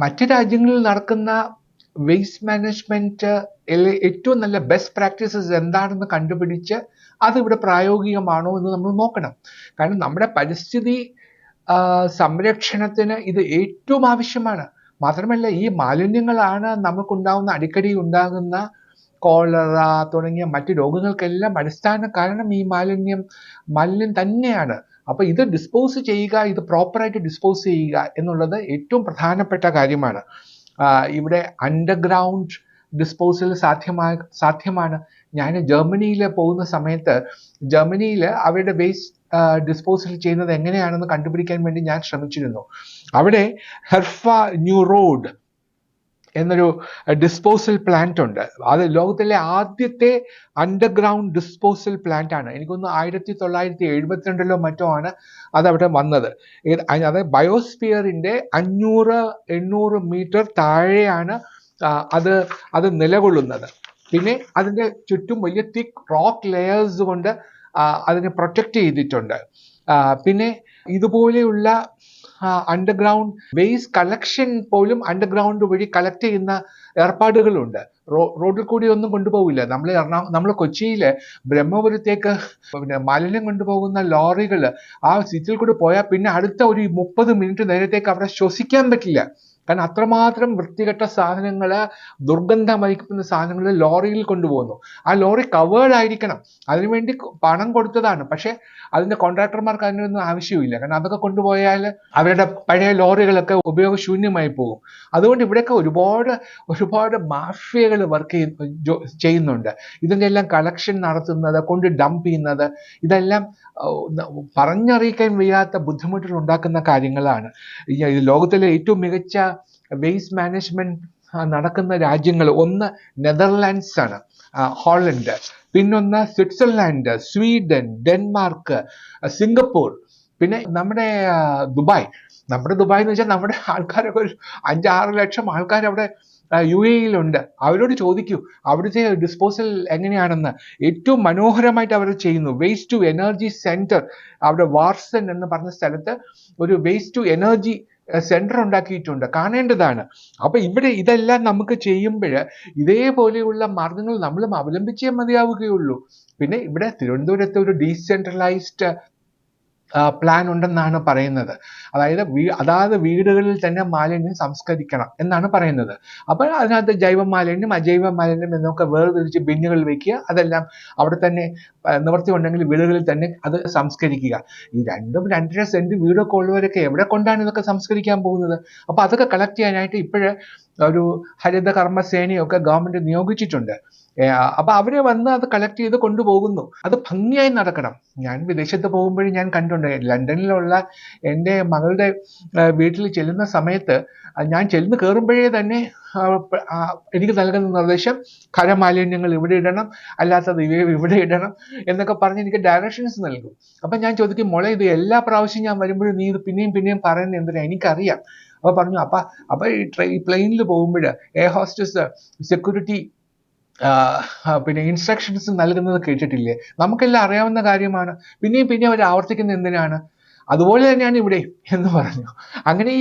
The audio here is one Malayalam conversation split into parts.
മറ്റ് രാജ്യങ്ങളിൽ നടക്കുന്ന വേസ്റ്റ് മാനേജ്മെന്റ് ഏറ്റവും നല്ല ബെസ്റ്റ് പ്രാക്ടീസസ് എന്താണെന്ന് കണ്ടുപിടിച്ച് അത് ഇവിടെ പ്രായോഗികമാണോ എന്ന് നമ്മൾ നോക്കണം. കാരണം നമ്മുടെ പരിസ്ഥിതി സംരക്ഷണത്തിന് ഇത് ഏറ്റവും ആവശ്യമാണ്. മാത്രമല്ല ഈ മാലിന്യങ്ങളാണ് അടിക്കടി ഉണ്ടാകുന്ന കോളറ തുടങ്ങിയ മറ്റു രോഗങ്ങൾക്കെല്ലാം അടിസ്ഥാന കാരണം ഈ മാലിന്യം തന്നെയാണ്. അപ്പൊ ഇത് ഡിസ്പോസ് ചെയ്യുക, ഇത് പ്രോപ്പറായിട്ട് ഡിസ്പോസ് ചെയ്യുക എന്നുള്ളത് ഏറ്റവും പ്രധാനപ്പെട്ട കാര്യമാണ്. ഇവിടെ അണ്ടർഗ്രൗണ്ട് ഡിസ്പോസൽ സാധ്യമാണ്. ഞാൻ ജർമ്മനിയിൽ പോകുന്ന സമയത്ത് ജർമ്മനിയിൽ അവരുടെ വേസ്റ്റ് ഡിസ്പോസൽ ചെയ്യുന്നത് എങ്ങനെയാണെന്ന് കണ്ടുപിടിക്കാൻ വേണ്ടി ഞാൻ ശ്രമിച്ചിരുന്നു. അവിടെ ഹെർഫ ന്യൂ റോഡ് എന്നൊരു ഡിസ്പോസൽ പ്ലാന്റ് ഉണ്ട്. അത് ലോകത്തിലെ ആദ്യത്തെ അണ്ടർഗ്രൗണ്ട് ഡിസ്പോസൽ പ്ലാന്റ് ആണ്. എനിക്കൊന്ന് 1972 മറ്റോ ആണ് അതവിടെ വന്നത്. അത് ബയോസ്ഫിയറിന്റെ 500-800 മീറ്റർ താഴെയാണ് അത് നിലകൊള്ളുന്നത്. പിന്നെ അതിന്റെ ചുറ്റും വലിയ തിക്ക് റോക്ക് ലെയേഴ്സ് കൊണ്ട് അതിനെ പ്രൊട്ടക്ട് ചെയ്തിട്ടുണ്ട്. പിന്നെ ഇതുപോലെയുള്ള അണ്ടർഗ്രൗണ്ട് വേസ്റ്റ് കളക്ഷൻ പോലും അണ്ടർഗ്രൗണ്ട് വഴി കളക്ട് ചെയ്യുന്ന ഏർപ്പാടുകളുണ്ട്. റോഡിൽ കൂടി ഒന്നും കൊണ്ടുപോകില്ല. നമ്മൾ കൊച്ചിയിൽ ബ്രഹ്മപുരത്തേക്ക് മാലിന്യം കൊണ്ടുപോകുന്ന ലോറികൾ ആ സിറ്റിയിൽ കൂടി പോയാൽ പിന്നെ അടുത്ത ഒരു 30 മിനിറ്റ് നേരത്തേക്ക് അവിടെ ശ്വസിക്കാൻ പറ്റില്ല. കാരണം അത്രമാത്രം വൃത്തികെട്ട സാധനങ്ങൾ, ദുർഗന്ധം വഹിക്കുന്ന സാധനങ്ങൾ ലോറിയിൽ കൊണ്ടുപോകുന്നു. ആ ലോറി കവേർഡ് ആയിരിക്കണം, അതിനുവേണ്ടി പണം കൊടുത്തതാണ്. പക്ഷെ അതിന്റെ കോൺട്രാക്ടർമാർക്ക് അതിനൊന്നും ആവശ്യമില്ല. കാരണം അതൊക്കെ കൊണ്ടുപോയാൽ അവരുടെ പഴയ ലോറികളൊക്കെ ഉപയോഗശൂന്യമായി പോകും. അതുകൊണ്ട് ഇവിടെയൊക്കെ ഒരുപാട് മാഫിയകൾ വർക്ക് ചെയ്യുന്നുണ്ട്. ഇതിൻ്റെ എല്ലാം കളക്ഷൻ നടത്തുന്നത്, കൊണ്ട് ഡംപ് ചെയ്യുന്നത്, ഇതെല്ലാം പറഞ്ഞറിയിക്കാൻ വയ്യാത്ത ബുദ്ധിമുട്ടുകൾ ഉണ്ടാക്കുന്ന കാര്യങ്ങളാണ്. ലോകത്തിലെ ഏറ്റവും മികച്ച വേസ്റ്റ് മാനേജ്മെന്റ് നടക്കുന്ന രാജ്യങ്ങൾ ഒന്ന് നെതർലാൻഡ്സ് ആണ്, ഹോളണ്ട്, പിന്നൊന്ന് സ്വിറ്റ്സർലാൻഡ്, സ്വീഡൻ, ഡെൻമാർക്ക്, സിംഗപ്പൂർ, പിന്നെ നമ്മുടെ ദുബായ് എന്ന് വെച്ചാൽ നമ്മുടെ ആൾക്കാരൊക്കെ ഒരു 5-6 ലക്ഷം ആൾക്കാർ അവിടെ UAE-യിലുണ്ട്. അവരോട് ചോദിക്കൂ അവിടുത്തെ ഡിസ്പോസൽ എങ്ങനെയാണെന്ന്. ഏറ്റവും മനോഹരമായിട്ട് അവർ ചെയ്യുന്നു. വേസ്റ്റ് ടു എനർജി സെന്റർ അവിടെ വാർസൺ എന്ന് പറഞ്ഞ സ്ഥലത്ത് ഒരു വേസ്റ്റ് ടു എനർജി സെന്റർ ഉണ്ടാക്കിയിട്ടുണ്ട്, കാണേണ്ടതാണ്. അപ്പൊ ഇവിടെ ഇതെല്ലാം നമുക്ക് ചെയ്യുമ്പോൾ ഇതേപോലെയുള്ള മാർഗങ്ങൾ നമ്മളും അവലംബിച്ചേ മതിയാവുകയുള്ളൂ. പിന്നെ ഇവിടെ തിരുവനന്തപുരത്ത് ഒരു ഡീസെൻട്രലൈസ്ഡ് പ്ലാൻ ഉണ്ടെന്നാണ് പറയുന്നത്. അതായത് വീടുകളിൽ തന്നെ മാലിന്യം സംസ്കരിക്കണം എന്നാണ് പറയുന്നത്. അപ്പോൾ അതിനകത്ത് ജൈവ മാലിന്യം, അജൈവ മാലിന്യം എന്നൊക്കെ വേർതിരിച്ച് ബിന്നുകൾ വെക്കുക. അതെല്ലാം അവിടെ തന്നെ നിവർത്തി ഉണ്ടെങ്കിൽ വീടുകളിൽ തന്നെ അത് സംസ്കരിക്കുക. ഈ 2-2.5 സെന്റ് വീടൊക്കെ ഉള്ളവരൊക്കെ എവിടെ കൊണ്ടാണ് ഇതൊക്കെ സംസ്കരിക്കാൻ പോകുന്നത്? അപ്പൊ അതൊക്കെ കളക്ട് ചെയ്യാനായിട്ട് ഇപ്പോഴ് ഒരു ഹരിത കർമ്മസേനയൊക്കെ ഗവൺമെന്റ് നിയോഗിച്ചിട്ടുണ്ട്. അപ്പൊ അവരെ വന്ന് അത് കളക്ട് ചെയ്ത് കൊണ്ടുപോകുന്നു. അത് ഭംഗിയായി നടക്കണം. ഞാൻ വിദേശത്ത് പോകുമ്പോഴും ഞാൻ കണ്ടിട്ടുണ്ട്. ലണ്ടനിലുള്ള എൻ്റെ മകളുടെ വീട്ടിൽ ചെല്ലുന്ന സമയത്ത് ഞാൻ ചെല്ലുന്ന കയറുമ്പോഴേ തന്നെ എനിക്ക് നൽകുന്ന നിർദ്ദേശം ഖരമാലിന്യങ്ങൾ ഇവിടെ ഇടണം, അല്ലാത്തത് ഇവിടെ ഇടണം എന്നൊക്കെ പറഞ്ഞ് എനിക്ക് ഡയറക്ഷൻസ് നൽകും. അപ്പൊ ഞാൻ ചോദിക്കും, മോളെ ഇത് എല്ലാ പ്രാവശ്യം ഞാൻ വരുമ്പോഴും നീ ഇത് പിന്നെയും പറയുന്നത് എന്തിനാ? എനിക്കറിയാം. അപ്പൊ പറഞ്ഞു, അപ്പൊ ഈ പ്ലെയിനിൽ പോകുമ്പോൾ എയർ ഹോസ്റ്റസ് സെക്യൂരിറ്റി പിന്നെ ഇൻസ്ട്രക്ഷൻസ് നൽകുന്നത് കേട്ടിട്ടില്ലേ? നമുക്കെല്ലാം അറിയാവുന്ന കാര്യമാണ്. പിന്നെയും അവർ ആവർത്തിക്കുന്നത് എന്തിനാണ്? അതുപോലെ തന്നെയാണ് ഇവിടെ എന്ന് പറഞ്ഞു. അങ്ങനെ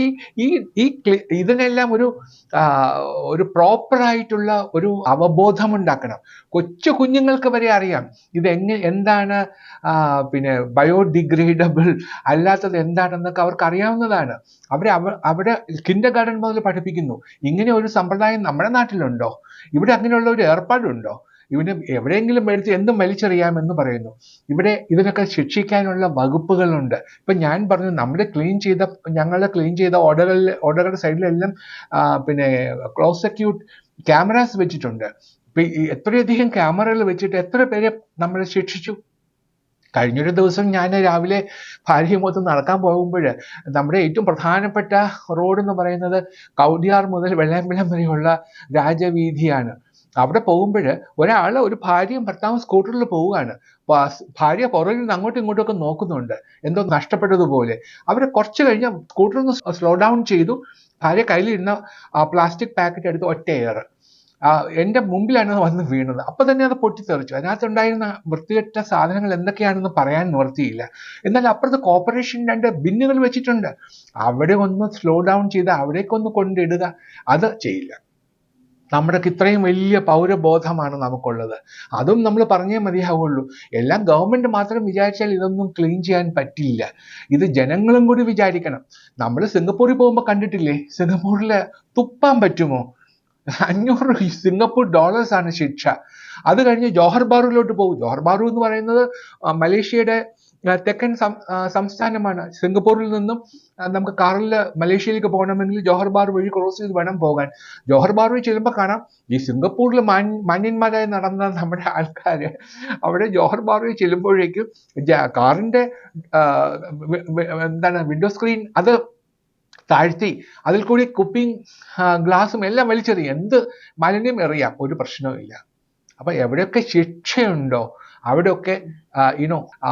ഇതിനെല്ലാം ഒരു പ്രോപ്പറായിട്ടുള്ള ഒരു അവബോധം ഉണ്ടാക്കണം. കൊച്ചു കുഞ്ഞുങ്ങൾക്ക് വരെ അറിയാം ഇത് എന്താണ് പിന്നെ ബയോഡിഗ്രേഡബിൾ അല്ലാത്തത് എന്താണെന്നൊക്കെ അവർക്ക് അറിയാവുന്നതാണ്. അവിടെ കിൻഡർ ഗാർഡൻ മുതൽ പഠിപ്പിക്കുന്നു. ഇങ്ങനെ ഒരു സമ്പ്രദായം നമ്മുടെ നാട്ടിലുണ്ടോ? ഇവിടെ അങ്ങനെയുള്ള ഒരു ഏർപ്പാടുണ്ടോ? ഇവന് എവിടെയെങ്കിലും എടുത്ത് എന്തും വലിച്ചെറിയാമെന്ന് പറയുന്നു. ഇവിടെ ഇതിനൊക്കെ ശിക്ഷിക്കാനുള്ള വകുപ്പുകളുണ്ട്. ഇപ്പൊ ഞാൻ പറഞ്ഞു, ഞങ്ങൾ ക്ലീൻ ചെയ്ത ഓടകളുടെ സൈഡിലെല്ലാം പിന്നെ ക്ലോസ് സർക്യൂട്ട് ക്യാമറാസ് വെച്ചിട്ടുണ്ട്. ഇപ്പൊ എത്രയധികം ക്യാമറകൾ വെച്ചിട്ട് എത്ര പേരെ നമ്മൾ ശിക്ഷിച്ചു. കഴിഞ്ഞൊരു ദിവസം ഞാൻ രാവിലെ ഭാര്യയുമൊത്ത് നടക്കാൻ പോകുമ്പോൾ നമ്മുടെ ഏറ്റവും പ്രധാനപ്പെട്ട റോഡ് എന്ന് പറയുന്നത് കൗടിയാർ മുതൽ വെള്ളയമ്പലം വരെയുള്ള രാജവീതിയാണ്. അവിടെ പോകുമ്പോൾ ഒരു ഭാര്യയും ഭർത്താവും സ്കൂട്ടറിൽ പോവുകയാണ്. ഭാര്യ പുറകിൽ നിന്ന് അങ്ങോട്ടും ഇങ്ങോട്ടും ഒക്കെ നോക്കുന്നുണ്ട്, എന്തോ നഷ്ടപ്പെട്ടതുപോലെ. അവർ കുറച്ച് കഴിഞ്ഞ് സ്കൂട്ടറിൽ നിന്ന് സ്ലോ ഡൗൺ ചെയ്തു. ഭാര്യ കയ്യിലിരുന്ന പ്ലാസ്റ്റിക് പാക്കറ്റ് എടുത്ത് ഒറ്റ എയർ. എൻ്റെ മുമ്പിലാണ് അത് വന്ന് വീണത്. അപ്പോൾ തന്നെ അത് പൊട്ടിത്തെറിച്ചു. അതിനകത്തുണ്ടായിരുന്ന വൃത്തികെട്ട സാധനങ്ങൾ എന്തൊക്കെയാണെന്ന് പറയാൻ നിവർത്തിയില്ല. എന്നാൽ അപ്പുറത്ത് കോർപ്പറേഷൻ 2 ബിന്നുകൾ വെച്ചിട്ടുണ്ട്. അവിടെ ഒന്ന് സ്ലോ ഡൗൺ ചെയ്ത് അവിടേക്കൊന്ന് കൊണ്ടിടുക, അത് ചെയ്യില്ല. നമ്മുടെ ഇത്രയും വലിയ പൗരബോധമാണ് നമുക്കുള്ളത്. അതും നമ്മൾ പറഞ്ഞേ മതിയാവുള്ളൂ. എല്ലാം ഗവൺമെന്റ് മാത്രം വിചാരിച്ചാൽ ഇതൊന്നും ക്ലീൻ ചെയ്യാൻ പറ്റില്ല. ഇത് ജനങ്ങളും കൂടി വിചാരിക്കണം. നമ്മൾ സിംഗപ്പൂരിൽ പോകുമ്പോൾ കണ്ടിട്ടില്ലേ, സിംഗപ്പൂരിൽ തുപ്പാൻ പറ്റുമോ? 500 സിംഗപ്പൂർ ഡോളേഴ്സാണ് ശിക്ഷ. അത് കഴിഞ്ഞ് ജോഹർ ബാറുവിലോട്ട് പോകും. ജോഹർ ബാറു എന്ന് പറയുന്നത് മലേഷ്യയുടെ തെക്കൻ സംസ്ഥാനമാണ്. സിംഗപ്പൂരിൽ നിന്നും നമുക്ക് കാറിൽ മലേഷ്യയിലേക്ക് പോകണമെങ്കിൽ ജോഹർ ബാറു വഴി ക്രോസ് ചെയ്ത് വേണം പോകാൻ. ജോഹർ ബാറുവിൽ ചെല്ലുമ്പോൾ കാണാം ഈ സിംഗപ്പൂരിൽ മാന്യന്മാരായി നടന്ന നമ്മുടെ ആൾക്കാർ അവിടെ ജോഹർ ബാറുവിൽ ചെല്ലുമ്പോഴേക്കും കാറിന്റെ വിൻഡോ സ്ക്രീൻ അത് താഴ്ത്തി അതിൽ കൂടി കുപ്പിയും ഗ്ലാസും എല്ലാം വലിച്ചെറിയും. എന്ത് മാലിന്യം എറിയാം, ഒരു പ്രശ്നവുമില്ല. അപ്പൊ എവിടെയൊക്കെ ശിക്ഷയുണ്ടോ അവിടെയൊക്കെ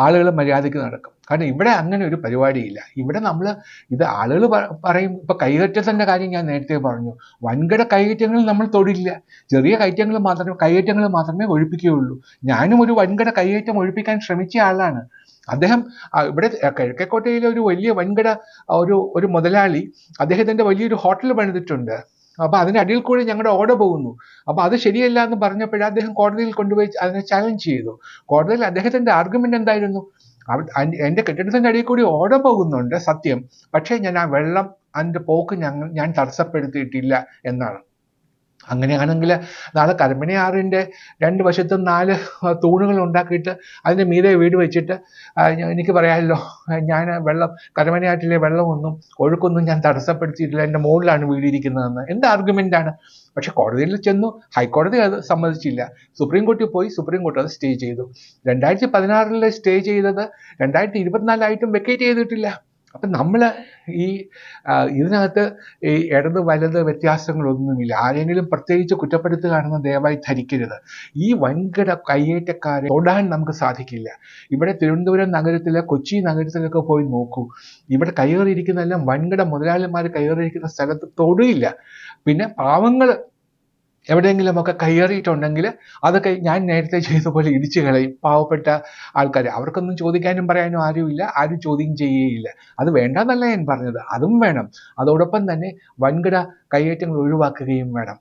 ആളുകൾ മര്യാദയ്ക്ക് നടക്കും. കാരണം ഇവിടെ അങ്ങനെ ഒരു പരിപാടിയില്ല. ഇവിടെ നമ്മൾ ഇത് ആളുകൾ പറയും. ഇപ്പൊ കൈകയറ്റത്തിന്റെ കാര്യം ഞാൻ നേരത്തെ പറഞ്ഞു. വൻകിട കൈകയറ്റങ്ങൾ നമ്മൾ തൊടില്ല. ചെറിയ കൈകയറ്റങ്ങൾ മാത്രമേ ഒഴിപ്പിക്കുകയുള്ളൂ. ഞാനും ഒരു വൻകിട കൈകയറ്റം ഒഴിപ്പിക്കാൻ ശ്രമിച്ച ആളാണ്. അദ്ദേഹം ഇവിടെ കിഴക്കേക്കോട്ടയിലെ ഒരു വലിയ വൻകിട ഒരു മുതലാളി അദ്ദേഹത്തിന്റെ വലിയൊരു ഹോട്ടൽ പണിതിട്ടുണ്ട്. അപ്പൊ അതിന്റെ അടിയിൽ കൂടി ഞങ്ങളുടെ ഓർഡർ പോകുന്നു. അപ്പൊ അത് ശരിയല്ല എന്ന് പറഞ്ഞപ്പോഴേ അദ്ദേഹം കോടതിയിൽ കൊണ്ടുപോയി അതിനെ ചാലഞ്ച് ചെയ്തു. കോടതിയിൽ അദ്ദേഹത്തിന്റെ ആർഗ്യുമെന്റ് എന്തായിരുന്നു? എന്റെ കെട്ടിടത്തിന്റെ അടിയിൽ കൂടി ഓർഡർ പോകുന്നുണ്ട് സത്യം, പക്ഷേ ഞാൻ ആ വെള്ളം അതിന്റെ പോക്ക് ഞാൻ തടസ്സപ്പെടുത്തിയിട്ടില്ല എന്നാണ്. അങ്ങനെയാണെങ്കിൽ നാളെ കരമനയാറിൻ്റെ 2 വശത്തും 4 തൂണുകൾ ഉണ്ടാക്കിയിട്ട് അതിൻ്റെ മീതെ വീട് വെച്ചിട്ട് എനിക്ക് പറയാമല്ലോ, ഞാൻ കരമനയാറ്റിലെ വെള്ളമൊന്നും ഒഴുക്കൊന്നും ഞാൻ തടസ്സപ്പെടുത്തിയിട്ടില്ല, എൻ്റെ മുകളിലാണ് വീടിരിക്കുന്നതെന്ന്. എന്ത് ആർഗ്യുമെൻ്റാണ്? പക്ഷെ കോടതിയിൽ ചെന്നു, ഹൈക്കോടതി അത് സമ്മതിച്ചില്ല. സുപ്രീം കോടതി പോയി, സുപ്രീം കോടതി അത് സ്റ്റേ ചെയ്തു. 2016 സ്റ്റേ ചെയ്തത് 2024 വെക്കേറ്റ് ചെയ്തിട്ടില്ല. അപ്പം നമ്മൾ ഇതിനകത്ത് ഈ ഇടത് വലത് വ്യത്യാസങ്ങളൊന്നുമില്ല. ആരെങ്കിലും പ്രത്യേകിച്ച് കുറ്റപ്പെടുത്തുകയാണെന്ന് ദയവായി ധരിക്കരുത്. ഈ വൻകിട കയ്യേറ്റക്കാരെ തൊടാൻ നമുക്ക് സാധിക്കില്ല. ഇവിടെ തിരുവനന്തപുരം നഗരത്തിലെ കൊച്ചി നഗരത്തിലൊക്കെ പോയി നോക്കൂ. ഇവിടെ കയ്യേറിയിരിക്കുന്നതെല്ലാം വൻകിട മുതലാളിമാർ കയ്യേറിയിരിക്കുന്ന സ്ഥലത്ത് തൊടില്ല. പിന്നെ പാവങ്ങൾ എവിടെയെങ്കിലുമൊക്കെ കയ്യേറിയിട്ടുണ്ടെങ്കിൽ അതൊക്കെ ഞാൻ നേരത്തെ ചെയ്ത പോലെ ഇടിച്ചു കളയും. പാവപ്പെട്ട ആൾക്കാർ, അവർക്കൊന്നും ചോദിക്കാനും പറയാനും ആരുമില്ല, ആരും ചോദ്യം ചെയ്യുകയില്ല. അത് വേണ്ടെന്നല്ല ഞാൻ പറഞ്ഞത്, അതും വേണം. അതോടൊപ്പം തന്നെ വൻകിട കയ്യേറ്റങ്ങൾ ഒഴിവാക്കുകയും വേണം.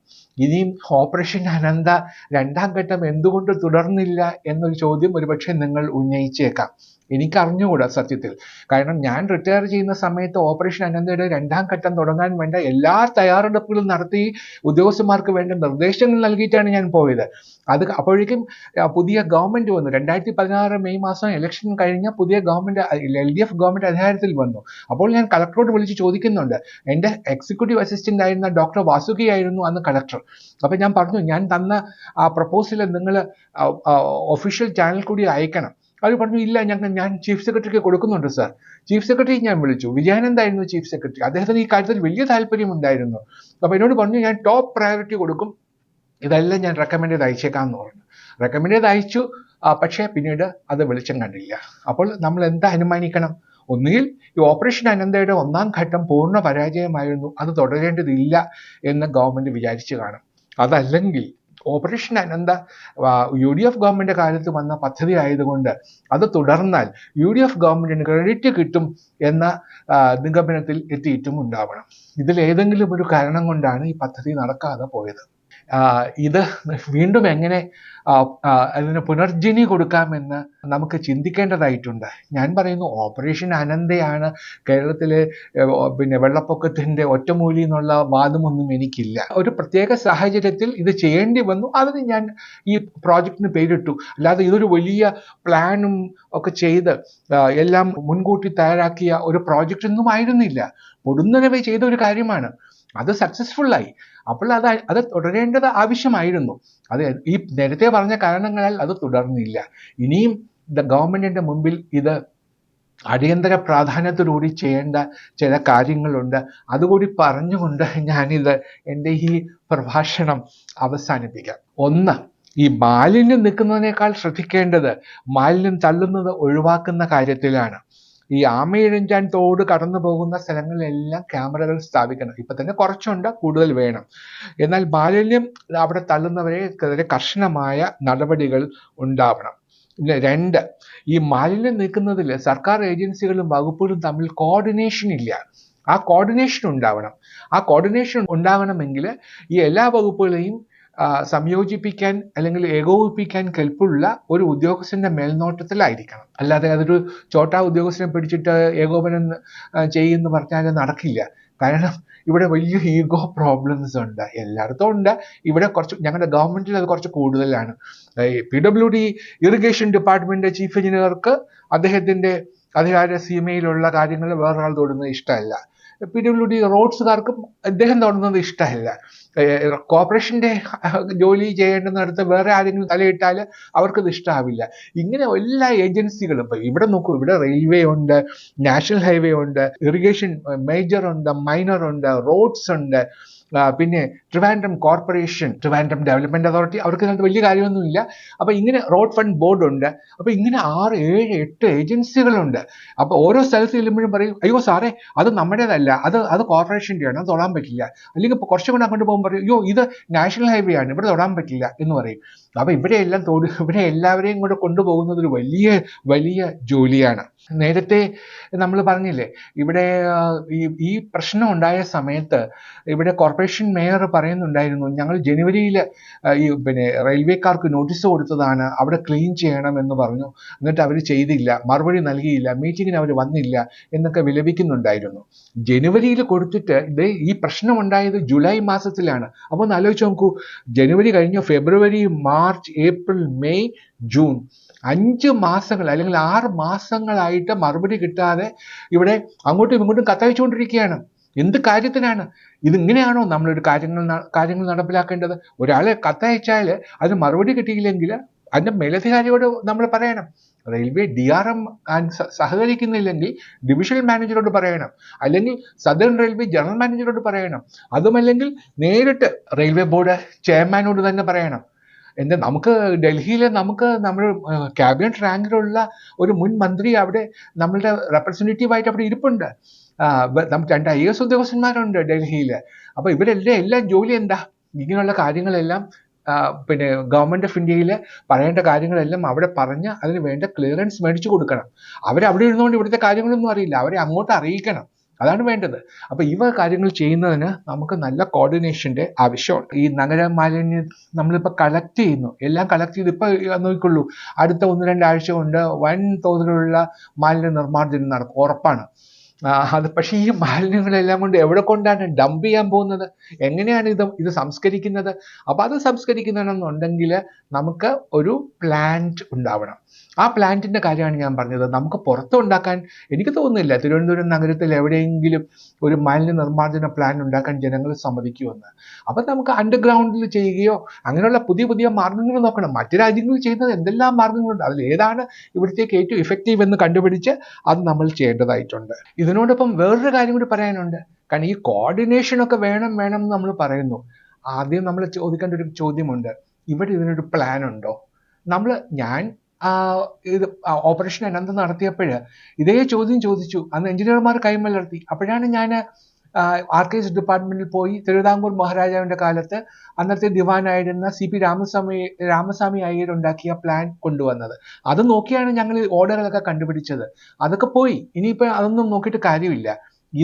ഇനിയും ഓപ്പറേഷൻ അനന്ത 2ാം ഘട്ടം എന്തുകൊണ്ട് തുടർന്നില്ല എന്നൊരു ചോദ്യം ഒരുപക്ഷെ നിങ്ങൾ ഉന്നയിച്ചേക്കാം. എനിക്ക് അറിഞ്ഞുകൂടാ സത്യത്തിൽ. കാരണം ഞാൻ റിട്ടയർ ചെയ്യുന്ന സമയത്ത് ഓപ്പറേഷൻ അനന്തയുടെ 2ാം ഘട്ടം തുടങ്ങാൻ വേണ്ട എല്ലാ തയ്യാറെടുപ്പുകളും നടത്തി ഉദ്യോഗസ്ഥന്മാർക്ക് വേണ്ട നിർദ്ദേശങ്ങൾ നൽകിയിട്ടാണ് ഞാൻ പോയത്. അപ്പോഴേക്കും പുതിയ ഗവൺമെന്റ് വന്നു. 2016 മെയ് മാസം ഇലക്ഷൻ കഴിഞ്ഞ പുതിയ ഗവൺമെന്റ്, LDF ഗവൺമെന്റ് അധികാരത്തിൽ വന്നു. അപ്പോൾ ഞാൻ കളക്ടറോട് വിളിച്ച് ചോദിക്കുന്നുണ്ട്. എൻ്റെ എക്സിക്യൂട്ടീവ് അസിസ്റ്റന്റ് ആയിരുന്ന ഡോക്ടർ വാസുകി ആയിരുന്നു അന്ന് കളക്ടർ. അപ്പൊ ഞാൻ പറഞ്ഞു, ഞാൻ തന്ന ആ പ്രപ്പോസൽ നിങ്ങൾ ഒഫീഷ്യൽ ചാനൽ കൂടി അയക്കണം. അവർ പറഞ്ഞു, ഇല്ല, ഞാൻ ചീഫ് സെക്രട്ടറിക്ക് കൊടുക്കുന്നുണ്ട് സാർ. ചീഫ് സെക്രട്ടറി ഞാൻ വിളിച്ചു. വിജയാനന്ദ് ആയിരുന്നു ചീഫ് സെക്രട്ടറി. അദ്ദേഹത്തിന് ഈ കാര്യത്തിൽ വലിയ താല്പര്യമുണ്ടായിരുന്നു. അപ്പൊ എന്നോട് പറഞ്ഞു, ഞാൻ ടോപ്പ് പ്രയോറിറ്റി കൊടുക്കും, ഇതെല്ലാം ഞാൻ റെക്കമെൻഡ് ചെയ്ത് അയച്ചേക്കാമെന്ന് പറഞ്ഞു. റെക്കമെൻഡ് ചെയ്ത് അയച്ചു. പക്ഷേ പിന്നീട് അത് വെളിച്ചം കണ്ടില്ല. അപ്പോൾ നമ്മൾ എന്താ അനുമാനിക്കണം? ഒന്നുകിൽ ഈ ഓപ്പറേഷൻ അനന്തയുടെ 1ാം ഘട്ടം പൂർണ്ണ പരാജയമായിരുന്നു, അത് തുടരേണ്ടതില്ല എന്ന് ഗവൺമെന്റ് വിചാരിച്ചു കാണും. അതല്ലെങ്കിൽ ഓപ്പറേഷൻ അനന്ത UDF ഗവൺമെന്റ് കാലത്ത് വന്ന പദ്ധതി ആയതുകൊണ്ട് അത് തുടർന്നാൽ UDF ഗവൺമെന്റിന് ക്രെഡിറ്റ് കിട്ടും എന്ന നിഗമനത്തിൽ എത്തിയിട്ടും ഉണ്ടാവണം. ഇതിൽ ഏതെങ്കിലും ഒരു കാരണം കൊണ്ടാണ് ഈ പദ്ധതി നടക്കാതെ പോയത്. ഇത് വീണ്ടും എങ്ങനെ അതിന് പുനർജനി കൊടുക്കാമെന്ന് നമുക്ക് ചിന്തിക്കേണ്ടതായിട്ടുണ്ട്. ഞാൻ പറയുന്നു, ഓപ്പറേഷൻ അനന്തയാണ് കേരളത്തിലെ വെള്ളപ്പൊക്കത്തിന്റെ ഒറ്റമൂലി എന്നുള്ള വാദമൊന്നും എനിക്കില്ല. ഒരു പ്രത്യേക സാഹചര്യത്തിൽ ഇത് ചെയ്യേണ്ടി വന്നു, അതിന് ഞാൻ ഈ പ്രോജക്റ്റിന് പേരിട്ടു. അല്ലാതെ ഇതൊരു വലിയ പ്ലാനും ഒക്കെ ചെയ്ത് എല്ലാം മുൻകൂട്ടി തയ്യാറാക്കിയ ഒരു പ്രോജക്റ്റ് ഒന്നും ആയിരുന്നില്ല. പൊടുന്നനവേ ചെയ്ത ഒരു കാര്യമാണ്. അത് സക്സസ്ഫുള്ളായി. അപ്പോൾ അത് തുടരേണ്ടത് ആവശ്യമായിരുന്നു. അത് ഈ നേരത്തെ പറഞ്ഞ കാരണങ്ങളാൽ അത് തുടർന്നില്ല. ഇനിയും ഗവൺമെന്റിന്റെ മുമ്പിൽ ഇത് അടിയന്തര പ്രാധാന്യത്തോടുകൂടി ചെയ്യേണ്ട ചില കാര്യങ്ങളുണ്ട്. അതുകൂടി പറഞ്ഞുകൊണ്ട് ഞാനിത് എൻ്റെ ഈ പ്രഭാഷണം അവസാനിപ്പിക്കാം. 1, ഈ മാലിന്യം നിൽക്കുന്നതിനേക്കാൾ ശ്രദ്ധിക്കേണ്ടത് മാലിന്യം തള്ളുന്നത് ഒഴിവാക്കുന്ന കാര്യത്തിലാണ്. ഈ ആമയിഴഞ്ചാൻ തോട് കടന്നു പോകുന്ന സ്ഥലങ്ങളിലെല്ലാം ക്യാമറകൾ സ്ഥാപിക്കണം. ഇപ്പൊ തന്നെ കുറച്ചുണ്ട്, കൂടുതൽ വേണം. എന്നാൽ മാലിന്യം അവിടെ തള്ളുന്നവരെക്കെതിരെ കർശനമായ നടപടികൾ ഉണ്ടാവണം. പിന്നെ 2, ഈ മാലിന്യം നീക്കുന്നതിൽ സർക്കാർ ഏജൻസികളും വകുപ്പുകളും തമ്മിൽ കോർഡിനേഷൻ ഇല്ല. ആ കോർഡിനേഷൻ ഉണ്ടാവണം. ആ കോർഡിനേഷൻ ഉണ്ടാവണമെങ്കിൽ ഈ എല്ലാ വകുപ്പുകളെയും സംയോജിപ്പിക്കാൻ അല്ലെങ്കിൽ ഏകോപിപ്പിക്കാൻ കെൽപ്പുള്ള ഒരു ഉദ്യോഗസ്ഥന്റെ മേൽനോട്ടത്തിലായിരിക്കണം. അല്ലാതെ അതൊരു ചോട്ടാ ഉദ്യോഗസ്ഥനെ പിടിച്ചിട്ട് ഏകോപനം ചെയ്യുമെന്ന് പറഞ്ഞാൽ നടക്കില്ല. കാരണം ഇവിടെ വലിയ ഈഗോ പ്രോബ്ലംസ് ഉണ്ട്, എല്ലായിടത്തും ഉണ്ട്. ഇവിടെ കുറച്ച് ഞങ്ങളുടെ ഗവൺമെന്റിൽ അത് കുറച്ച് കൂടുതലാണ്. PWD ഇറിഗേഷൻ ഡിപ്പാർട്ട്മെന്റ് ചീഫ് എഞ്ചിനീയർക്ക് അദ്ദേഹത്തിന്റെ അധികാര സീമയിലുള്ള കാര്യങ്ങൾ വേറൊരാൾ തൊടുന്നത് ഇഷ്ടമല്ല. PWD റോഡ്സുകാർക്കും അദ്ദേഹം തൊടുന്നത് ഇഷ്ടമല്ല. കോർപ്പറേഷന്റെ ജോലി ചെയ്യേണ്ടുന്നിടത്ത് വേറെ ആരെങ്കിലും തലയിട്ടാൽ അവർക്കത് ഇഷ്ടമാവില്ല. ഇങ്ങനെ എല്ലാ ഏജൻസികളും ഇപ്പൊ ഇവിടെ നോക്കൂ, ഇവിടെ റെയിൽവേ ഉണ്ട്, നാഷണൽ ഹൈവേ ഉണ്ട്, ഇറിഗേഷൻ മേജർ ഉണ്ട്, മൈനർ ഉണ്ട്, റോഡ്സ് ഉണ്ട്, പിന്നെ Trivandrum corporation, Trivandrum development authority, അവർക്ക് ഇതിനകത്ത് വലിയ കാര്യമൊന്നുമില്ല. അപ്പൊ ഇങ്ങനെ റോഡ് ഫണ്ട് ബോർഡ് ഉണ്ട്. അപ്പൊ ഇങ്ങനെ 6, 7, 8 ഏജൻസികളുണ്ട്. അപ്പൊ ഓരോ സ്ഥലത്ത് ചെല്ലുമ്പോഴും പറയും, അയ്യോ സാറേ അത് നമ്മുടേതല്ല, അത് കോർപ്പറേഷൻ്റെയാണ്, അത് തൊടാൻ പറ്റില്ല. അല്ലെങ്കിൽ കുറച്ചും കൂടെ അങ്ങോട്ട് പോകുമ്പോൾ പറയും, അയ്യോ ഇത് നാഷണൽ ഹൈവേ ആണ്, ഇവിടെ തൊടാൻ പറ്റില്ല എന്ന് പറയും. അപ്പൊ ഇവിടെ എല്ലാവരെയും കൂടെ കൊണ്ടുപോകുന്നത് ഒരു വലിയ ജോലിയാണ്. നേരത്തെ നമ്മൾ പറഞ്ഞില്ലേ, ഇവിടെ ഈ പ്രശ്നം ഉണ്ടായ സമയത്ത് ഇവിടെ കോർപ്പറേഷൻ മേയർ പറയുന്നുണ്ടായിരുന്നു, ഞങ്ങൾ ജനുവരിയിൽ റെയിൽവേക്കാർക്ക് നോട്ടീസ് കൊടുത്തതാണ്, അവിടെ ക്ലീൻ ചെയ്യണം എന്ന് പറഞ്ഞു. എന്നിട്ട് അവർ ചെയ്തില്ല, മറുപടി നൽകിയില്ല, മീറ്റിങ്ങിന് അവർ വന്നില്ല എന്നൊക്കെ വിലപിക്കുന്നുണ്ടായിരുന്നു. ജനുവരിയിൽ കൊടുത്തിട്ട് ഈ പ്രശ്നം ഉണ്ടായത് ജൂലൈ മാസത്തിലാണ്. അപ്പോൾ ഒന്ന് ആലോചിച്ച് നോക്കൂ, ജനുവരി കഴിഞ്ഞു, ഫെബ്രുവരി, മാർച്ച്, ഏപ്രിൽ, മെയ്, ജൂൺ, 5 മാസങ്ങൾ അല്ലെങ്കിൽ 6 മാസങ്ങളായിട്ട് മറുപടി കിട്ടാതെ ഇവിടെ അങ്ങോട്ടും ഇങ്ങോട്ടും കത്തയച്ചുകൊണ്ടിരിക്കുകയാണ്. എന്ത് കാര്യത്തിനാണ്? ഇതിങ്ങനെയാണോ നമ്മളൊരു കാര്യങ്ങൾ നടപ്പിലാക്കേണ്ടത്? ഒരാളെ കത്തയച്ചാൽ അതിന് മറുപടി കിട്ടിയില്ലെങ്കിൽ അതിന്റെ മേലധികാരിയോട് നമ്മൾ പറയണം. റെയിൽവേ DRM സഹകരിക്കുന്നില്ലെങ്കിൽ ഡിവിഷണൽ മാനേജറോട് പറയണം, അല്ലെങ്കിൽ സദേൺ റെയിൽവേ ജനറൽ മാനേജറോട് പറയണം, അതുമല്ലെങ്കിൽ നേരിട്ട് റെയിൽവേ ബോർഡ് ചെയർമാനോട് തന്നെ പറയണം. നമുക്ക് ഡൽഹിയിൽ നമ്മുടെ ക്യാബിനറ്റ് റാങ്കിലുള്ള ഒരു മുൻ മന്ത്രി അവിടെ നമ്മളുടെ റെപ്രസെൻറ്റേറ്റീവായിട്ട് അവിടെ ഇരിപ്പുണ്ട്. നമുക്ക് 2 IAS ഉദ്യോഗസ്ഥന്മാരുണ്ട് ഡൽഹിയിൽ. അപ്പൊ എല്ലാം ജോലി എന്താ? ഇങ്ങനെയുള്ള കാര്യങ്ങളെല്ലാം ഗവൺമെന്റ് ഓഫ് ഇന്ത്യയിൽ പറയേണ്ട കാര്യങ്ങളെല്ലാം അവിടെ പറഞ്ഞ് അതിന് വേണ്ട ക്ലിയറൻസ് മേടിച്ചു കൊടുക്കണം. അവരവിടെ ഇരുന്നുകൊണ്ട് ഇവിടുത്തെ കാര്യങ്ങളൊന്നും അറിയില്ല, അവരെ അങ്ങോട്ട് അറിയിക്കണം. അതാണ് വേണ്ടത്. അപ്പൊ കാര്യങ്ങൾ ചെയ്യുന്നതിന് നമുക്ക് നല്ല കോർഡിനേഷന്റെ ആവശ്യമുണ്ട്. ഈ നഗര മാലിന്യം നമ്മളിപ്പോൾ കളക്ട് ചെയ്യുന്നു, എല്ലാം കളക്ട് ചെയ്ത് ഇപ്പൊ നോക്കിക്കൊള്ളൂ, അടുത്ത 1-2 ആഴ്ച കൊണ്ട് വൻ തോതിലുള്ള മാലിന്യ നിർമ്മാർജ്ജനം നടക്കും, ഉറപ്പാണ്. പക്ഷേ ഈ മാലിന്യങ്ങളെല്ലാം കൊണ്ട് എവിടെ കൊണ്ടാണ് ഡംപ് ചെയ്യാൻ പോകുന്നത്? എങ്ങനെയാണ് ഇത് സംസ്കരിക്കുന്നത്? അപ്പൊ അത് സംസ്കരിക്കുന്നതെന്നുണ്ടെങ്കിൽ നമുക്ക് ഒരു പ്ലാന്റ് ഉണ്ടാവണം. ആ പ്ലാന്റിന്റെ കാര്യമാണ് ഞാൻ പറഞ്ഞത്. നമുക്ക് പുറത്തുണ്ടാക്കാൻ എനിക്ക് തോന്നുന്നില്ല തിരുവനന്തപുരം നഗരത്തിൽ എവിടെയെങ്കിലും ഒരു മാലിന്യ നിർമ്മാർജ്ജന പ്ലാൻ ഉണ്ടാക്കാൻ ജനങ്ങൾ സമ്മതിക്കുമെന്ന്. അപ്പൊ നമുക്ക് അണ്ടർഗ്രൗണ്ടിൽ ചെയ്യുകയോ അങ്ങനെയുള്ള പുതിയ മാർഗങ്ങൾ നോക്കണം. മറ്റു രാജ്യങ്ങളിൽ ചെയ്യുന്നത് എന്തെല്ലാം മാർഗങ്ങളുണ്ട്, അതിൽ ഏതാണ് ഇവിടത്തേക്ക് ഏറ്റവും ഇഫക്റ്റീവ് എന്ന് കണ്ടുപിടിച്ച് അത് നമ്മൾ ചെയ്യേണ്ടതായിട്ടുണ്ട്. ഇതിനോടൊപ്പം വേറൊരു കാര്യം കൂടി പറയാനുണ്ട്. കാരണം ഈ കോർഡിനേഷൻ ഒക്കെ വേണം എന്ന് നമ്മൾ പറയുന്നു. ആദ്യം നമ്മൾ ചോദിക്കേണ്ട ഒരു ചോദ്യമുണ്ട്, ഇവിടെ ഇതിനൊരു പ്ലാൻ ഉണ്ടോ? ഞാൻ ഇത് ഓപ്പറേഷൻ അനന്ത് നടത്തിയപ്പോൾ ഇതേ ചോദ്യം ചോദിച്ചു. അന്ന് എഞ്ചിനീയർമാർ കൈമലർത്തി. അപ്പോഴാണ് ഞാൻ ആർക്കൈവ്സ് ഡിപ്പാർട്ട്മെന്റിൽ പോയി തിരുവിതാംകൂർ മഹാരാജാവിന്റെ കാലത്ത് അന്നത്തെ ദിവാനായിരുന്ന CP രാമസ്വാമി അയ്യർ ഉണ്ടാക്കിയ പ്ലാൻ കൊണ്ടുവന്നത്. അത് നോക്കിയാണ് ഞങ്ങൾ ഓർഡറുകളൊക്കെ കണ്ടുപിടിച്ചത്. അതൊക്കെ പോയി, ഇനിയിപ്പോൾ അതൊന്നും നോക്കിയിട്ട് കാര്യമില്ല.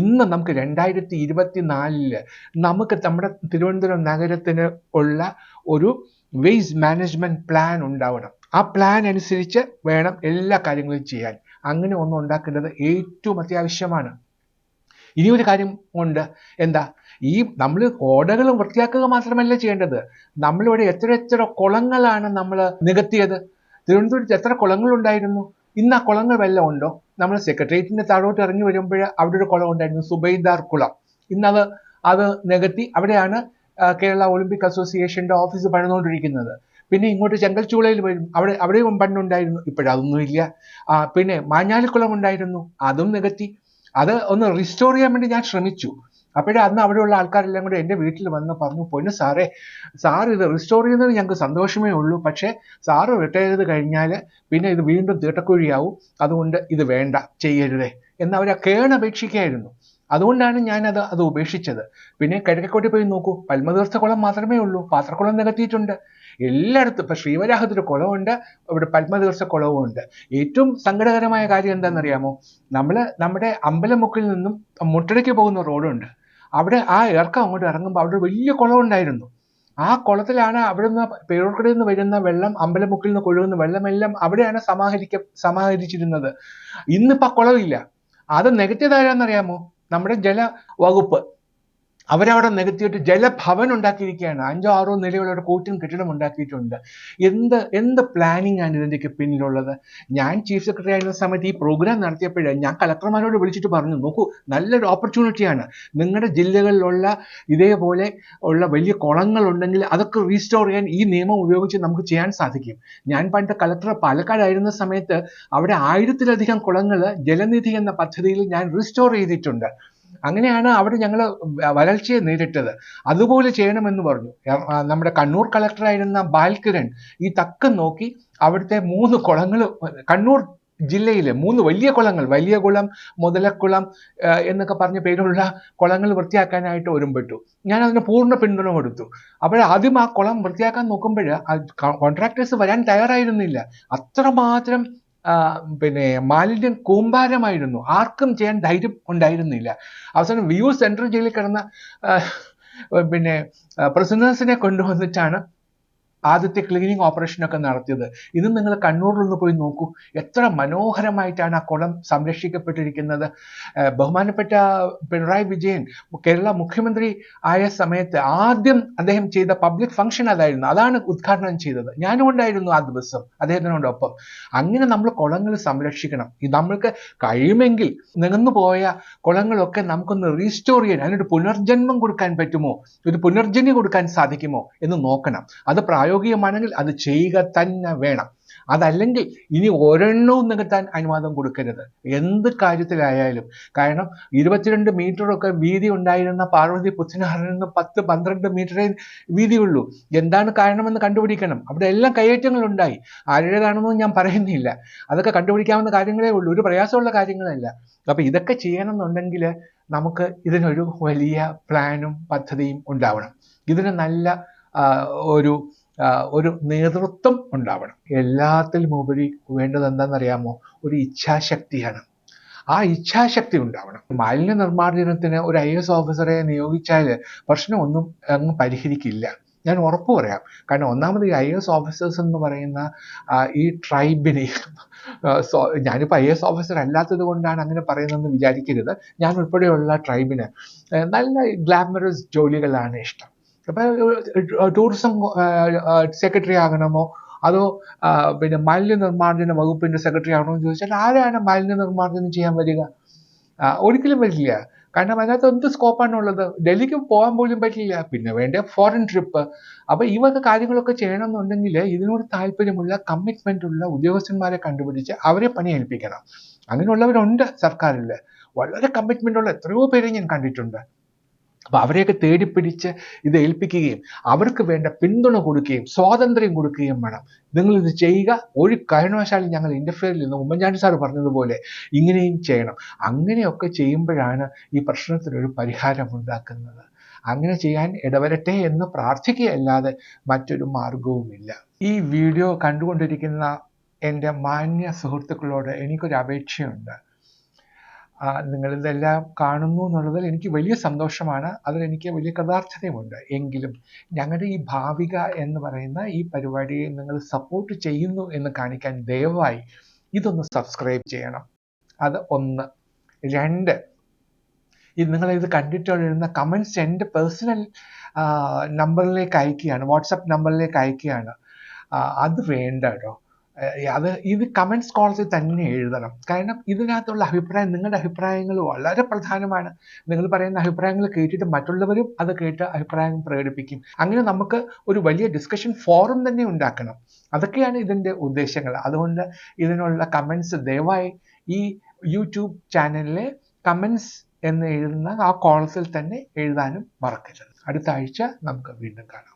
ഇന്ന് നമുക്ക് 2024 നമുക്ക് നമ്മുടെ തിരുവനന്തപുരം നഗരത്തിന് ഉള്ള ഒരു വേസ്റ്റ് മാനേജ്മെന്റ് പ്ലാൻ ഉണ്ടാവണം. ആ പ്ലാൻ അനുസരിച്ച് വേണം എല്ലാ കാര്യങ്ങളും ചെയ്യാൻ. അങ്ങനെ ഒന്നും ഉണ്ടാക്കേണ്ടത് ഏറ്റവും അത്യാവശ്യമാണ്. ഇനിയൊരു കാര്യം ഉണ്ട്, എന്താ? നമ്മൾ ഓടകൾ വൃത്തിയാക്കുക മാത്രമല്ല ചെയ്യേണ്ടത്, നമ്മളിവിടെ എത്ര കുളങ്ങളാണ് നമ്മൾ നികത്തിയത്. തിരുവനന്തപുരത്ത് എത്ര കുളങ്ങൾ ഉണ്ടായിരുന്നു? ഇന്ന് ആ കുളങ്ങൾ വല്ലതും ഉണ്ടോ? നമ്മൾ സെക്രട്ടേറിയറ്റിന്റെ താഴോട്ട് ഇറങ്ങി വരുമ്പോൾ അവിടെ ഒരു കുളം ഉണ്ടായിരുന്നു, സുബൈദാർ കുളം. ഇന്നത് അത് നികത്തി അവിടെയാണ് കേരള ഒളിമ്പിക് അസോസിയേഷന്റെ ഓഫീസ് പണിതുകൊണ്ടിരിക്കുന്നത്. പിന്നെ ഇങ്ങോട്ട് ചെങ്കൽച്ചൂളയിൽ വരും, അവിടെയും പണ്ടുണ്ടായിരുന്നു, ഇപ്പോഴതൊന്നുമില്ല. പിന്നെ മാഞ്ഞാലിക്കുളം ഉണ്ടായിരുന്നു, അതും നികത്തി. അത് ഒന്ന് റിസ്റ്റോർ ചെയ്യാൻ വേണ്ടി ഞാൻ ശ്രമിച്ചു. അപ്പോഴേ അന്ന് അവിടെയുള്ള ആൾക്കാരെല്ലാം കൂടെ എൻ്റെ വീട്ടിൽ വന്ന് പറഞ്ഞു, പൊന്നു സാറേ, സാർ ഇത് റിസ്റ്റോർ ചെയ്യുന്നത് ഞങ്ങൾക്ക് സന്തോഷമേ ഉള്ളൂ, പക്ഷേ സാറ് റിട്ടയർ ചെയ്ത് കഴിഞ്ഞാൽ പിന്നെ ഇത് വീണ്ടും തീട്ടക്കുഴിയാവും, അതുകൊണ്ട് ഇത് വേണ്ട, ചെയ്യരുതേ എന്ന് അവർ കേണപേക്ഷിക്കുകയായിരുന്നു. അതുകൊണ്ടാണ് അത് ഉപേക്ഷിച്ചത്. പിന്നെ കിഴക്കേക്കോട്ടി പോയി നോക്കൂ, പത്മതീർത്ഥ കുളം മാത്രമേ ഉള്ളൂ, പാത്രക്കുളം നികത്തിയിട്ടുണ്ട്. എല്ലായിടത്തും ഇപ്പൊ ശ്രീവരാഹത്തിൽ കുളമുണ്ട്, ഇവിടെ പത്മതീർത്ഥ കുളവും ഉണ്ട്. ഏറ്റവും സങ്കടകരമായ കാര്യം എന്താണെന്നറിയാമോ? നമ്മുടെ അമ്പലമുക്കിൽ നിന്നും മുട്ടടയ്ക്ക് പോകുന്ന റോഡുണ്ട്, അവിടെ ആ ഇറക്കം അങ്ങോട്ട് ഇറങ്ങുമ്പോൾ അവിടെ വലിയ കുളം ഉണ്ടായിരുന്നു. ആ കുളത്തിലാണ് അവിടുന്ന് പേരൂർക്കടയിൽ നിന്ന് വരുന്ന വെള്ളം, അമ്പലമുക്കിൽ നിന്ന് കൊഴുകുന്ന വെള്ളമെല്ലാം അവിടെയാണ് സമാഹരിച്ചിരുന്നത്. ഇന്നിപ്പോ കുളമില്ല. അത് നികത്തിയതാരാന്നറിയാമോ? നമ്മുടെ ജല വകുപ്പ്. അവരവിടെ നികത്തിയിട്ട് ജലഭവൻ ഉണ്ടാക്കിയിരിക്കുകയാണ്. 5 or 6 നിലയുള്ള ഒരു കൂറ്റൻ കെട്ടിടം ഉണ്ടാക്കിയിട്ടുണ്ട്. എന്ത് പ്ലാനിങ് ആണ് ഇതിൻ്റെയൊക്കെ പിന്നിലുള്ളത്? ഞാൻ ചീഫ് സെക്രട്ടറി ആയിരുന്ന സമയത്ത് ഈ പ്രോഗ്രാം നടത്തിയപ്പോഴേ ഞാൻ കളക്ടർമാരോട് വിളിച്ചിട്ട് പറഞ്ഞു, നോക്കൂ, നല്ലൊരു ഓപ്പർച്യൂണിറ്റിയാണ്. നിങ്ങളുടെ ജില്ലകളിലുള്ള ഇതേപോലെ ഉള്ള വലിയ കുളങ്ങൾ ഉണ്ടെങ്കിൽ അതൊക്കെ റീസ്റ്റോർ ചെയ്യാൻ ഈ നിയമം ഉപയോഗിച്ച് നമുക്ക് ചെയ്യാൻ സാധിക്കും. ഞാൻ പണ്ട് കളക്ടർ പാലക്കാടായിരുന്ന സമയത്ത് അവിടെ 1000-ലധികം കുളങ്ങൾ ജലനിധി എന്ന പദ്ധതിയിൽ ഞാൻ റീസ്റ്റോർ ചെയ്തിട്ടുണ്ട്. അങ്ങനെയാണ് അവിടെ ഞങ്ങൾ വരൾച്ചയെ നേരിട്ടത്. അതുപോലെ ചെയ്യണമെന്ന് പറഞ്ഞു. നമ്മുടെ കണ്ണൂർ കളക്ടറായിരുന്ന ബാൽകിരൺ ഈ തക്കം നോക്കി അവിടുത്തെ 3 കുളങ്ങൾ, കണ്ണൂർ ജില്ലയിലെ 3 വലിയ കുളങ്ങൾ, വലിയ കുളം, മുതലക്കുളം എന്നൊക്കെ പറഞ്ഞ പേരുള്ള കുളങ്ങൾ വൃത്തിയാക്കാനായിട്ട് ഒരുമ്പെട്ടു. ഞാൻ അതിന് പൂർണ്ണ പിന്തുണ കൊടുത്തു. അപ്പോൾ ആദ്യം ആ കുളം വൃത്തിയാക്കാൻ നോക്കുമ്പോൾ കോൺട്രാക്ടേഴ്സ് വരാൻ തയ്യാറായിരുന്നില്ല. അത്രമാത്രം പിന്നെ മാലിന്യം കൂമ്പാരമായിരുന്നു. ആർക്കും ചെയ്യാൻ ധൈര്യം ഉണ്ടായിരുന്നില്ല. അവസാനം വിയൂർ സെൻട്രൽ ജയിലിൽ കിടന്ന പിന്നെ പ്രിസണേഴ്സിനെ കൊണ്ടുവന്നിട്ടാണ് ആദ്യത്തെ ക്ലീനിങ് ഓപ്പറേഷനൊക്കെ നടത്തിയത്. ഇത് നിങ്ങൾ കണ്ണൂരിലൊന്ന് പോയി നോക്കൂ, എത്ര മനോഹരമായിട്ടാണ് ആ കുളം സംരക്ഷിക്കപ്പെട്ടിരിക്കുന്നത്. ബഹുമാനപ്പെട്ട പിണറായി വിജയൻ കേരള മുഖ്യമന്ത്രി ആയ സമയത്ത് ആദ്യം അദ്ദേഹം ചെയ്ത പബ്ലിക് ഫംഗ്ഷൻ അതായിരുന്നു. അതാണ് ഉദ്ഘാടനം ചെയ്തത്. ഞാനും ഉണ്ടായിരുന്നു ആ ദിവസം അദ്ദേഹത്തിനോടൊപ്പം. അങ്ങനെ നമ്മൾ കുളങ്ങൾ സംരക്ഷിക്കണം. നമ്മൾക്ക് കഴിയുമെങ്കിൽ നികന്നു പോയ കുളങ്ങളൊക്കെ നമുക്കൊന്ന് റീസ്റ്റോർ ചെയ്യാൻ, അതിനൊരു പുനർജന്മം കൊടുക്കാൻ പറ്റുമോ, ഒരു പുനർജന്യം കൊടുക്കാൻ സാധിക്കുമോ എന്ന് നോക്കണം. അത് പ്രായോഗികമാണെങ്കിൽ അത് ചെയ്യുക തന്നെ വേണം. അതല്ലെങ്കിൽ ഇനി ഒരെണ്ണവും നികത്താൻ അനുവാദം കൊടുക്കരുത്, എന്ത് കാര്യത്തിലായാലും. കാരണം 22 മീറ്ററൊക്കെ വീതി ഉണ്ടായിരുന്ന പാർവതി പുത്തനാറിൽ നിന്ന് 10-12 മീറ്ററേ വീതിയുള്ളൂ. എന്താണ് കാരണമെന്ന് കണ്ടുപിടിക്കണം. അവിടെ എല്ലാം കയ്യേറ്റങ്ങൾ ഉണ്ടായി. ആരുടേതാണെന്നും ഞാൻ പറയുന്നില്ല, അതൊക്കെ കണ്ടുപിടിക്കാവുന്ന കാര്യങ്ങളേ ഉള്ളൂ, ഒരു പ്രയാസമുള്ള കാര്യങ്ങളല്ല. അപ്പൊ ഇതൊക്കെ ചെയ്യണമെന്നുണ്ടെങ്കിൽ നമുക്ക് ഇതിനൊരു വലിയ പ്ലാനും പദ്ധതിയും ഉണ്ടാവണം. ഇതിന് നല്ല ഒരു നേതൃത്വം ഉണ്ടാവണം. എല്ലാത്തിലും ഉപരി വേണ്ടത് എന്താണെന്നറിയാമോ? ഒരു ഇച്ഛാശക്തിയാണ്. ആ ഇച്ഛാശക്തി ഉണ്ടാവണം. മാലിന്യ നിർമ്മാർജ്ജനത്തിന് ഒരു IAS ഓഫീസറെ നിയോഗിച്ചാൽ പ്രശ്നമൊന്നും അങ്ങ് പരിഹരിക്കില്ല, ഞാൻ ഉറപ്പ് പറയാം. കാരണം ഒന്നാമത് ഈ IAS ഓഫീസേഴ്സ് എന്ന് പറയുന്ന ഈ ട്രൈബിന്, ഞാനിപ്പോൾ IAS ഓഫീസർ അല്ലാത്തത് കൊണ്ടാണ് അങ്ങനെ പറയുന്നതെന്ന് വിചാരിക്കരുത്, ഞാൻ ഉൾപ്പെടെയുള്ള ട്രൈബിന് നല്ല ഗ്ലാമറസ് ജോലികളാണ് ഇഷ്ടം. അപ്പം ടൂറിസം സെക്രട്ടറി ആകണമോ അതോ പിന്നെ മാലിന്യ നിർമ്മാർജ്ജന വകുപ്പിന്റെ സെക്രട്ടറി ആകണോ എന്ന് ചോദിച്ചാൽ ആരാണ് മാലിന്യ നിർമ്മാർജ്ജനം ചെയ്യാൻ വരിക? ഒരിക്കലും വരില്ല. കാരണം അതിനകത്ത് എന്ത് സ്കോപ്പാണുള്ളത്? ഡൽഹിക്ക് പോകാൻ പോലും പറ്റില്ല, പിന്നെ വേണ്ട ഫോറിൻ ട്രിപ്പ്. അപ്പൊ ഈ വക കാര്യങ്ങളൊക്കെ ചെയ്യണമെന്നുണ്ടെങ്കിൽ ഇതിനോട് താല്പര്യമുള്ള കമ്മിറ്റ്മെന്റ് ഉള്ള ഉദ്യോഗസ്ഥന്മാരെ കണ്ടുപിടിച്ച് അവരെ പണി ഏൽപ്പിക്കണം. അങ്ങനെയുള്ളവരുണ്ട് സർക്കാരിൽ, വളരെ കമ്മിറ്റ്മെന്റ് ഉള്ള എത്രയോ പേരെ ഞാൻ കണ്ടിട്ടുണ്ട്. അപ്പൊ അവരെയൊക്കെ തേടിപ്പിടിച്ച് ഇത് ഏൽപ്പിക്കുകയും അവർക്ക് വേണ്ട പിന്തുണ കൊടുക്കുകയും സ്വാതന്ത്ര്യം കൊടുക്കുകയും വേണം. നിങ്ങൾ ഇത് ചെയ്യുക, ഒരു കാരണവശാലും ഞങ്ങൾ ഇന്റർഫിയർ ചെയ്യുന്നു. ഉമ്മൻചാണ്ടി സാർ പറഞ്ഞതുപോലെ ഇങ്ങനെയും ചെയ്യണം. അങ്ങനെയൊക്കെ ചെയ്യുമ്പോഴാണ് ഈ പ്രശ്നത്തിനൊരു പരിഹാരം ഉണ്ടാക്കുന്നത്. അങ്ങനെ ചെയ്യാൻ ഇടവരട്ടെ എന്ന് പ്രാർത്ഥിക്കുകയല്ലാതെ മറ്റൊരു മാർഗവുമില്ല. ഈ വീഡിയോ കണ്ടുകൊണ്ടിരിക്കുന്ന എൻ്റെ മാന്യ സുഹൃത്തുക്കളോട് എനിക്കൊരു അപേക്ഷയുണ്ട്. നിങ്ങളിതെല്ലാം കാണുന്നു എന്നുള്ളതിൽ എനിക്ക് വലിയ സന്തോഷമാണ്, അതിലെനിക്ക് വലിയ കൃതാർത്ഥതയുമുണ്ട്. എങ്കിലും ഞങ്ങളുടെ ഈ ഭാവിക എന്ന് പറയുന്ന ഈ പരിപാടിയെ നിങ്ങൾ സപ്പോർട്ട് ചെയ്യുന്നു എന്ന് കാണിക്കാൻ ദയവായി ഇതൊന്ന് സബ്സ്ക്രൈബ് ചെയ്യണം. അത് 1. 2, നിങ്ങളിത് കണ്ടിട്ടുള്ള കമൻറ്റ്സ് എൻ്റെ പേഴ്സണൽ നമ്പറിലേക്ക് അയക്കുകയാണ്, വാട്സപ്പ് നമ്പറിലേക്ക് അയക്കുകയാണ്. അത് വേണ്ട കേട്ടോ. ഇത് കമൻറ്റ്സ് കോളത്തിൽ തന്നെ എഴുതണം. കാരണം ഇതിനകത്തുള്ള അഭിപ്രായം, നിങ്ങളുടെ അഭിപ്രായങ്ങൾ വളരെ പ്രധാനമാണ്. നിങ്ങൾ പറയുന്ന അഭിപ്രായങ്ങൾ കേട്ടിട്ട് മറ്റുള്ളവരും അത് കേട്ട് അഭിപ്രായം പ്രകടിപ്പിക്കും. അങ്ങനെ നമുക്ക് ഒരു വലിയ ഡിസ്കഷൻ ഫോറം തന്നെ ഉണ്ടാക്കണം. അതൊക്കെയാണ് ഇതിൻ്റെ ഉദ്ദേശങ്ങൾ. അതുകൊണ്ട് ഇതിനുള്ള കമൻറ്റ്സ് ദയവായി ഈ യൂട്യൂബ് ചാനലിലെ കമൻറ്റ്സ് എന്ന് എഴുതുന്ന ആ കോളത്തിൽ തന്നെ എഴുതാനും മറക്കരുത്. അടുത്ത ആഴ്ച നമുക്ക് വീണ്ടും കാണാം.